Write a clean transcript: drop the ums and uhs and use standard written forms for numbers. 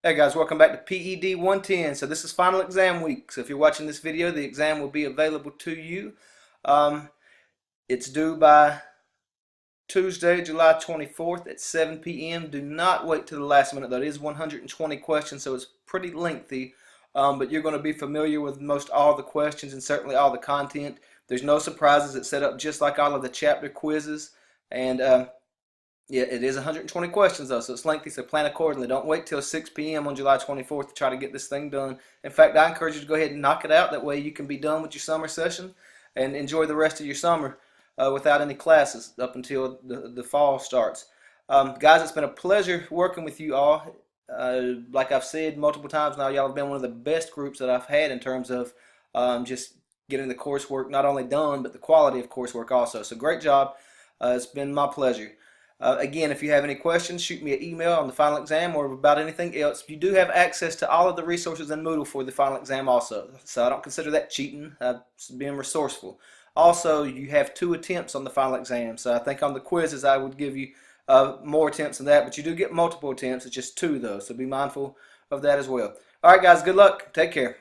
Hey guys, welcome back to PED 110. So this is final exam week. So if you're watching this video, the exam will be available to you. Um, it's due by Tuesday, July 24th at 7 p.m. Do not wait to the last minute though. It is 120 questions, so it's pretty lengthy. But you're going to be familiar with most all the questions and certainly all the content. There's no surprises. It's set up just like all of the chapter quizzes. And yeah, it is 120 questions though, so it's lengthy, so plan accordingly. Don't wait till 6 p.m. on July 24th to try to get this thing done. In fact, I encourage you to go ahead and knock it out. That way you can be done with your summer session and enjoy the rest of your summer without any classes up until the fall starts. Guys, it's been a pleasure working with you all. Like I've said multiple times now, y'all have been one of the best groups that I've had in terms of just getting the coursework not only done, but the quality of coursework also. So great job. It's been my pleasure. Again, if you have any questions, shoot me an email on the final exam or about anything else. You do have access to all of the resources in Moodle for the final exam also, so I don't consider that cheating. I'm being resourceful. Also, you have 2 attempts on the final exam, so I think on the quizzes I would give you more attempts than that, but you do get multiple attempts. It's just 2 though, so be mindful of that as well. All right, guys, good luck. Take care.